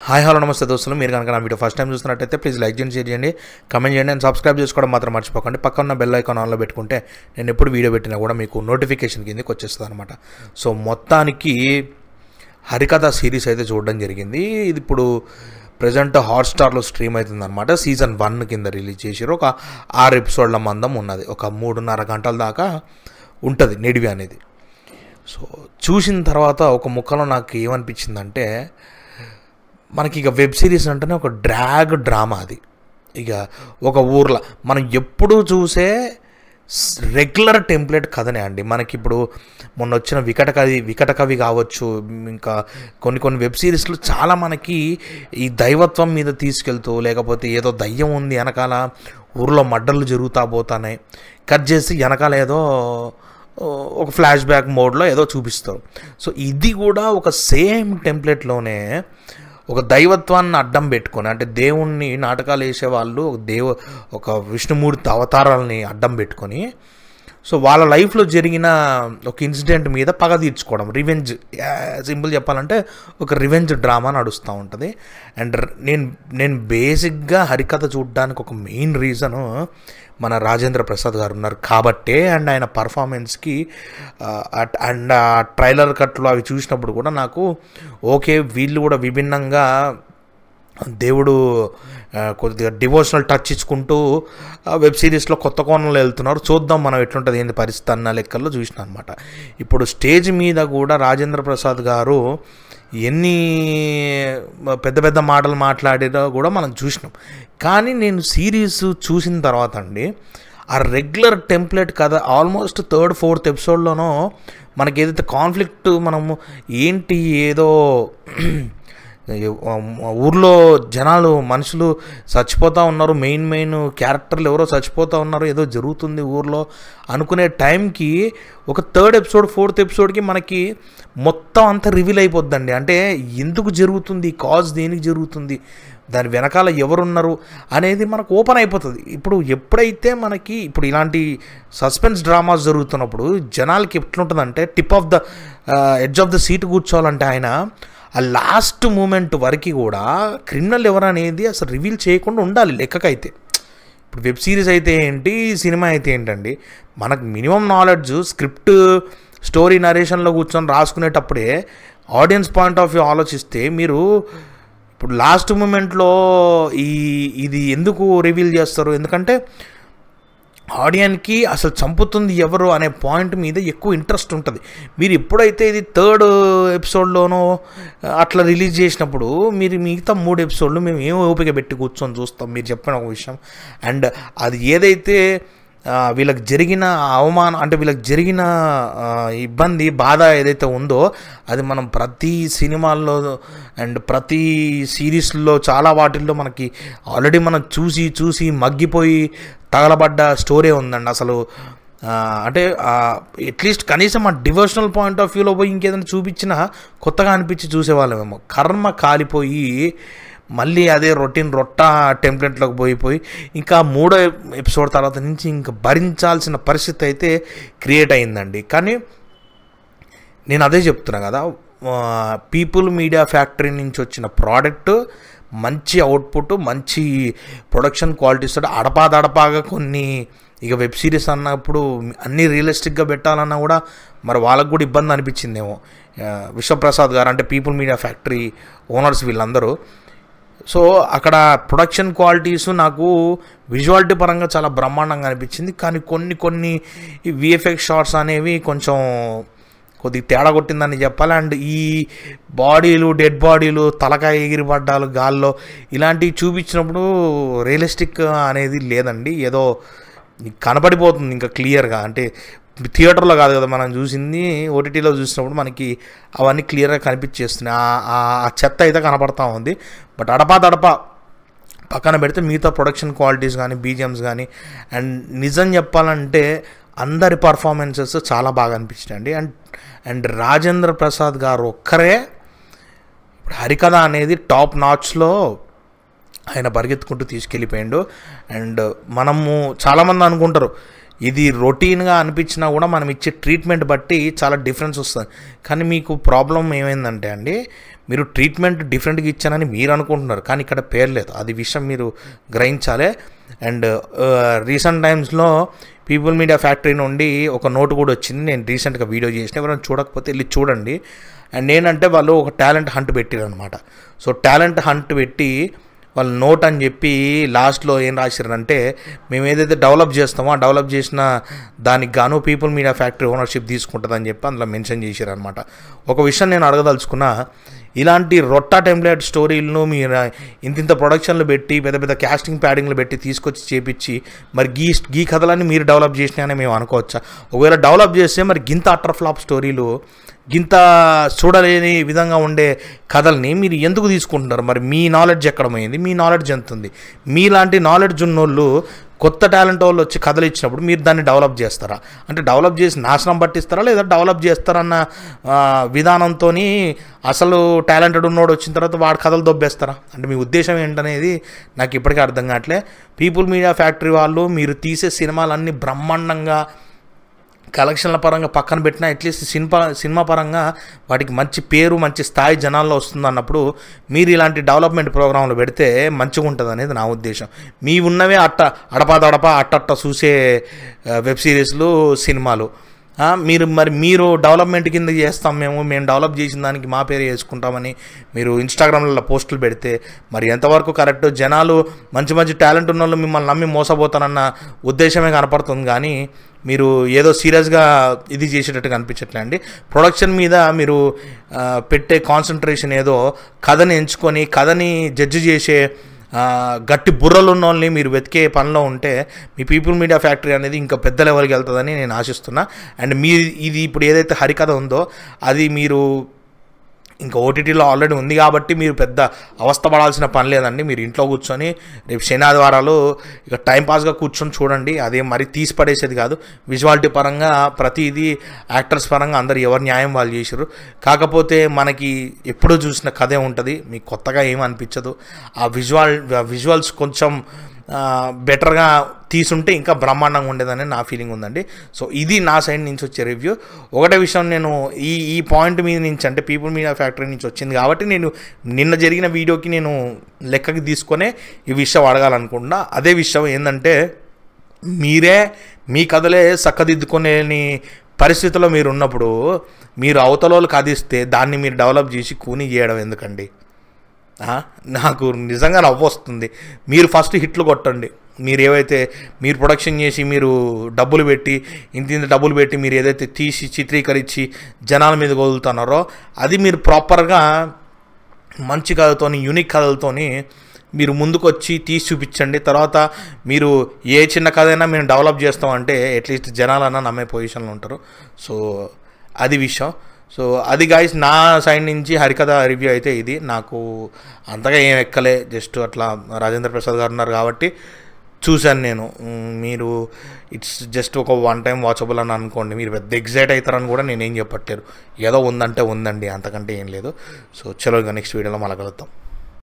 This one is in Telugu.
హాయ్ హలో నమస్తే దోస్తులు, మీరు కనుక నా వీడియో ఫస్ట్ టైం చూస్తున్నట్టయితే ప్లీజ్ లైక్ చేయండి, షేర్ చేయండి, కమెంట్ చేయండి అండ్ సబ్స్క్రైబ్ చేసుకోవడం మాత్రం మర్చిపోకండి. పక్కన ఉన్న బెల్ ఐకాన్ ఆన్లో పెట్టుకుంటే నేను ఎప్పుడు వీడియో పెట్టినా కూడా మీకు నోటిఫికేషన్ కిందకి వచ్చేస్తుంది అనమాట. సో మొత్తానికి హరికథ సిరీస్ అయితే చూడడం జరిగింది. ఇది ఇప్పుడు ప్రజెంట్ హాట్స్టార్లో స్ట్రీమ్ అవుతుంది అనమాట. సీజన్ 1 కింద రిలీజ్ చేసారు. ఒక 6 ఎపిసోడ్ల మందం ఉన్నది. ఒక 3.5 గంటల దాకా ఉంటుంది నిడివి అనేది. సో చూసిన తర్వాత ఒక ముక్కలో నాకు ఏమనిపించిందంటే, మనకి ఇక వెబ్ సిరీస్ అంటేనే ఒక డ్రాగ్ డ్రామా. అది ఇక ఒక ఊర్లో మనం ఎప్పుడూ చూసే రెగ్యులర్ టెంప్లెట్ కథనే అండి. మనకి ఇప్పుడు మొన్న వచ్చిన వికట కవి కావచ్చు, ఇంకా కొన్ని వెబ్ సిరీస్లు చాలా మనకి ఈ దైవత్వం మీద తీసుకెళ్తూ, లేకపోతే ఏదో దయ్యం ఉంది వెనకాల, ఊర్లో మర్డర్లు జరుగుతూ పోతున్నాయి, కట్ చేసి వెనకాల ఏదో ఒక ఫ్లాష్ బ్యాక్ మోడ్లో ఏదో చూపిస్తారు. సో ఇది కూడా ఒక సేమ్ టెంప్లెట్లోనే ఒక దైవత్వాన్ని అడ్డం పెట్టుకొని, అంటే దేవుణ్ణి నాటకాలు వేసేవాళ్ళు ఒక విష్ణుమూర్తి అవతారాలని అడ్డం పెట్టుకొని, సో వాళ్ళ లైఫ్లో జరిగిన ఒక ఇన్సిడెంట్ మీద పగ తీర్చుకోవడం, రివెంజ్, సింపుల్ చెప్పాలంటే ఒక రివెంజ్ డ్రామా నడుస్తూ ఉంటుంది. అండ్ నేను బేసిక్గా హరికథ చూడడానికి ఒక మెయిన్ రీజను మన రాజేంద్ర ప్రసాద్ గారు ఉన్నారు కాబట్టే, అండ్ ఆయన పర్ఫార్మెన్స్కి అండ్ ఆ ట్రైలర్ కట్లు అవి చూసినప్పుడు కూడా నాకు ఓకే, వీళ్ళు కూడా విభిన్నంగా దేవుడు కొద్దిగా డివోషనల్ టచ్ ఇచ్చుకుంటూ వెబ్ సిరీస్లో కొత్త కోణంలో వెళ్తున్నారు, చూద్దాం మనం ఎట్లుంటుంది ఏంది పరిస్థితి అన్న లెక్కల్లో చూసిన అనమాట. ఇప్పుడు స్టేజ్ మీద కూడా రాజేంద్ర ప్రసాద్ గారు ఎన్ని పెద్ద మాటలు మాట్లాడినా కూడా మనం చూసినాం. కానీ నేను సిరీస్ చూసిన తర్వాత అండి, ఆ రెగ్యులర్ టెంప్లెట్ కథ ఆల్మోస్ట్ 3rd 4th ఎపిసోడ్లోనో మనకి ఏదైతే కాన్ఫ్లిక్ట్, మనము ఏంటి ఏదో ఊర్లో జనాలు మనుషులు చచ్చిపోతూ ఉన్నారు, మెయిన్ క్యారెక్టర్లు ఎవరో చచ్చిపోతూ ఉన్నారు, ఏదో జరుగుతుంది ఊర్లో అనుకునే టైంకి ఒక 3rd ఎపిసోడ్ 4th ఎపిసోడ్కి మనకి మొత్తం అంతా రివీల్ అయిపోద్దండి. అంటే ఎందుకు జరుగుతుంది, కాజ్ దేనికి జరుగుతుంది, దాని వెనకాల ఎవరున్నారు అనేది మనకు ఓపెన్ అయిపోతుంది. ఎప్పుడైతే మనకి ఇలాంటి సస్పెన్స్ డ్రామాస్ జరుగుతున్నప్పుడు జనాలకి ఎట్లుంటుందంటే, tip of the edge of the seat కూర్చోవాలంటే ఆయన ఆ లాస్ట్ మూమెంట్ వరకు కూడా క్రిమినల్ ఎవరనేది అసలు రివీల్ చేయకుండా ఉండాలి లెక్కకైతే. ఇప్పుడు వెబ్ సిరీస్ అయితే ఏంటి, సినిమా అయితే ఏంటండి, మనకు మినిమం నాలెడ్జ్ స్క్రిప్ట్ స్టోరీ నరేషన్లో కూర్చొని రాసుకునేటప్పుడే ఆడియన్స్ పాయింట్ ఆఫ్ వ్యూ ఆలోచిస్తే, మీరు ఇప్పుడు లాస్ట్ మూమెంట్లో ఇది ఎందుకు రివీల్ చేస్తారు, ఎందుకంటే ఆడియన్కి అసలు చంపుతుంది ఎవరు అనే పాయింట్ మీద ఎక్కువ ఇంట్రెస్ట్ ఉంటుంది. మీరు ఎప్పుడైతే ఇది 3rd ఎపిసోడ్లోనో అట్లా రిలీజ్ చేసినప్పుడు, మీరు మిగతా 3 ఎపిసోడ్లు మేము ఏం ఓపిక పెట్టి కూర్చొని చూస్తాం, మీరు చెప్పిన ఒక విషయం. అండ్ అది ఏదైతే వీళ్ళకి జరిగిన అవమానం, అంటే వీళ్ళకి జరిగిన ఇబ్బంది, బాధ ఏదైతే ఉందో, అది మనం ప్రతి సినిమాల్లో అండ్ ప్రతి సిరీస్లో చాలా వాటిల్లో మనకి ఆల్రెడీ మనం చూసి మగ్గిపోయి తగలబడ్డ స్టోరీ ఉందండి. అసలు అంటే అట్లీస్ట్ కనీసం ఆ డివోషనల్ పాయింట్ ఆఫ్ వ్యూలో పోయి ఇంకేదైనా చూపించినా కొత్తగా అనిపించి చూసేవాళ్ళమేమో. కర్మ కాలిపోయి మళ్ళీ అదే రొట్టా టెంప్లెట్లోకి పోయి ఇంకా 3వ ఎపిసోడ్ తర్వాత నుంచి ఇంకా భరించాల్సిన పరిస్థితి అయితే క్రియేట్ అయిందండి. కానీ నేను అదే చెప్తున్నా కదా, పీపుల్ మీడియా ఫ్యాక్టరీ నుంచి వచ్చిన ప్రోడక్ట్ మంచి అవుట్పుట్, మంచి ప్రొడక్షన్ క్వాలిటీస్, అడపాగా కొన్ని ఇక వెబ్ సిరీస్ అన్నప్పుడు అన్నీ రియలిస్టిక్గా పెట్టాలన్నా కూడా మరి వాళ్ళకు కూడా ఇబ్బంది అనిపించిందేమో విశ్వప్రసాద్ గారు, అంటే పీపుల్ మీడియా ఫ్యాక్టరీ ఓనర్స్ వీళ్ళందరూ. సో అక్కడ ప్రొడక్షన్ క్వాలిటీస్ నాకు విజువాలిటీ పరంగా చాలా బ్రహ్మాండంగా అనిపించింది. కానీ కొన్ని విఎఫ్ఎక్స్ షాట్స్ అనేవి కొంచెం కొద్దిగా తేడా కొట్టిందని చెప్పాలి. అండ్ ఈ డెడ్ బాడీలు, తలకాయ ఎగిరిపడ్డాలు గాల్లో, ఇలాంటివి చూపించినప్పుడు రియలిస్టిక్ అనేది లేదండి. ఏదో కనపడిపోతుంది ఇంకా క్లియర్గా. అంటే థియేటర్లో కాదు కదా మనం చూసింది, ఓటీటీలో చూసినప్పుడు మనకి అవన్నీ క్లియర్గా కనిపించేస్తున్నాయి. ఆ చెత్త అయితే కనపడతా ఉంది. బట్ అడపా పక్కన పెడితే మిగతా ప్రొడక్షన్ క్వాలిటీస్ కానీ, బీజిఎమ్స్ కానీ, అండ్ నిజం చెప్పాలంటే అందరి పర్ఫార్మెన్సెస్ చాలా బాగా అనిపించినాయండి. అండ్ రాజేంద్ర ప్రసాద్ గారు ఒక్కరే ఇప్పుడు హరికథ అనేది టాప్ నాచ్లో ఆయన పరిగెత్తుకుంటూ తీసుకెళ్ళిపోయాడు. అండ్ మనము చాలామంది అనుకుంటారు, ఇది రొటీన్గా అనిపించినా కూడా మనం ఇచ్చే ట్రీట్మెంట్ బట్టి చాలా డిఫరెన్స్ వస్తుంది. కానీ మీకు ప్రాబ్లం ఏమైందంటే అండి, మీరు ట్రీట్మెంట్ డిఫరెంట్గా ఇచ్చానని మీరు అనుకుంటున్నారు, కానీ ఇక్కడ పేరు లేదు. అది విషయం మీరు గ్రహించాలి. అండ్ రీసెంట్ టైమ్స్లో పీపుల్ మీడియా ఫ్యాక్టరీ నుండి ఒక నోట్ కూడా వచ్చింది. నేను రీసెంట్గా వీడియో చేసిన, ఎవరైనా చూడకపోతే వెళ్ళి చూడండి. అండ్ ఏంటంటే వాళ్ళు ఒక టాలెంట్ హంట్ పెట్టారు అనమాట. సో టాలెంట్ హంట్ పెట్టి వాళ్ళు నోట్ అని చెప్పి లాస్ట్లో ఏం రాశారంటే, మేము ఏదైతే డెవలప్ చేస్తామో ఆ డెవలప్ చేసిన దానికి గాను పీపుల్ మీడియా ఫ్యాక్టరీ ఓనర్షిప్ తీసుకుంటుందని చెప్పి అందులో మెన్షన్ చేశారనమాట. ఒక విషయం నేను అడగదలుచుకున్నా, ఇలాంటి రొట్టా టెంప్లెట్ స్టోరీలను మీరు ఇంత ప్రొడక్షన్లు పెట్టి పెద్ద పెద్ద క్యాస్టింగ్ ప్యాడింగ్లు పెట్టి తీసుకొచ్చి చేపించి మరి గీ కథలన్నీ మీరు డెవలప్ చేసినాయని మేము అనుకోవచ్చా? ఒకవేళ డెవలప్ చేస్తే మరి గింత అటర్ ఫ్లాప్ స్టోరీలు, గింత చూడలేని విధంగా ఉండే కథల్ని మీరు ఎందుకు తీసుకుంటున్నారు? మరి మీ నాలెడ్జ్ ఎక్కడ పోయింది? మీ నాలెడ్జ్ ఎంత ఉంది? మీలాంటి నాలెడ్జ్ ఉన్నోళ్ళు కొత్త టాలెంట్ వాళ్ళు వచ్చి కథలు ఇచ్చినప్పుడు మీరు దాన్ని డెవలప్ చేస్తారా? అంటే డెవలప్ చేసి నాశనం పట్టిస్తారా, లేదా డెవలప్ చేస్తారన్న విధానంతో అసలు టాలెంటెడ్ ఉన్నోడు వచ్చిన తర్వాత వాడు కథలు దొబ్బేస్తారా? అంటే మీ ఉద్దేశం ఏంటనేది నాకు ఇప్పటికీ అర్థం కావట్లే. పీపుల్ మీడియా ఫ్యాక్టరీ వాళ్ళు మీరు తీసే సినిమాలన్నీ బ్రహ్మాండంగా కలెక్షన్ల పరంగా పక్కన పెట్టినా అట్లీస్ట్ సినిమా పరంగా వాటికి మంచి పేరు, మంచి స్థాయి జనాల్లో వస్తుంది అన్నప్పుడు మీరు ఇలాంటి డెవలప్మెంట్ ప్రోగ్రాంలు పెడితే మంచిగా ఉంటుంది అనేది నా ఉద్దేశం. మీ ఉన్నవే అడపా అట్ట చూసే వెబ్ సిరీస్లు, సినిమాలు మీరు డెవలప్మెంట్ కింద చేస్తాం, మేము డెవలప్ చేసిన దానికి మా పేరు వేసుకుంటామని మీరు ఇన్స్టాగ్రామ్లలో పోస్టులు పెడితే మరి ఎంతవరకు కరెక్ట్? జనాలు మంచి టాలెంట్ ఉన్న వాళ్ళు మిమ్మల్ని నమ్మి మోసపోతానన్న ఉద్దేశమే కనపడుతుంది, కానీ మీరు ఏదో సీరియస్గా ఇది చేసేటట్టుగా అనిపించట్లే అండి. ప్రొడక్షన్ మీద మీరు పెట్టే కాన్సన్ట్రేషన్ ఏదో కథని ఎంచుకొని కథని జడ్జి చేసే గట్టి బుర్రలు ఉన్న వాళ్ళని మీరు వెతికే పనిలో ఉంటే మీ పీపుల్ మీడియా ఫ్యాక్టరీ అనేది ఇంకా పెద్ద లెవెల్కి వెళ్తుందని నేను ఆశిస్తున్నా. అండ్ ఇది ఇప్పుడు ఏదైతే హరికథ ఉందో అది మీరు ఇంకా ఓటీటీలో ఆల్రెడీ ఉంది కాబట్టి మీరు పెద్ద అవస్థ పడాల్సిన పని లేదండి. మీరు ఇంట్లో కూర్చొని రేపు శని ఆదివారాలు ఇక టైంపాస్గా కూర్చొని చూడండి. అదే మరి తీసి పడేసేది కాదు. విజువాలిటీ పరంగా ప్రతిదీ యాక్టర్స్ పరంగా అందరు ఎవరు న్యాయం వాళ్ళు చేశారు. కాకపోతే మనకి ఎప్పుడూ చూసిన కథే ఉంటుంది, మీకు కొత్తగా ఏమీ అనిపించదు. ఆ విజువల్స్ కొంచెం బెటర్గా తీసుంటే ఇంకా బ్రహ్మాండంగా ఉండేదని నా ఫీలింగ్ ఉందండి. సో ఇది నా సైడ్ నుంచి వచ్చే రివ్యూ. ఒకటే విషయం, నేను ఈ పాయింట్ మీద నుంచి అంటే పీపుల్ మీడియా ఫ్యాక్టరీ నుంచి వచ్చింది కాబట్టి నేను నిన్న జరిగిన వీడియోకి నేను లెక్కకి తీసుకొనే ఈ విషయం అడగాలనుకుంటున్నా. అదే విషయం ఏంటంటే, మీరే మీ కథలే చక్కదిద్దుకునేని పరిస్థితిలో మీరు ఉన్నప్పుడు మీరు అవతలోళ్ళు కదిస్తే దాన్ని మీరు డెవలప్ చేసి కూని చేయడం ఎందుకండి? నాకు నిజంగా నవ్వు వస్తుంది. మీరు ఫస్ట్ హిట్లు కొట్టండి. మీరు ఏవైతే మీరు ప్రొడక్షన్ చేసి మీరు డబ్బులు పెట్టి ఇంత డబ్బులు పెట్టి మీరు ఏదైతే తీసి చిత్రీకరించి జనాల మీద వదులుతున్నారో అది మీరు ప్రాపర్గా మంచి కథతోని, యూనిక్ కథలతోని మీరు ముందుకు వచ్చి తీసి చూపించండి. తర్వాత మీరు ఏ చిన్న కథ అయినా మేము డెవలప్ చేస్తామంటే అట్లీస్ట్ జనాలన్నా నమ్మే పొజిషన్లో ఉంటారు. సో అది విషయం. సో అది గాయస్, నా సైడ్ నుంచి హరికథ రివ్యూ అయితే ఇది. నాకు అంతగా ఏం ఎక్కలే, జస్ట్ అట్లా రాజేంద్ర ప్రసాద్ గారు ఉన్నారు కాబట్టి చూశాను నేను. మీరు ఇట్స్ జస్ట్ ఒక వన్ టైం వాచబుల్ అని అనుకోండి. మీరు పెద్ద ఎగ్జైట్ అవుతారని కూడా నేనేం చెప్పట్లేరు. ఏదో ఉందంటే ఉందండి, అంతకంటే ఏం లేదు. సో చలో ఇక నెక్స్ట్ వీడియోలో మళ్ళీ కలుద్దాం.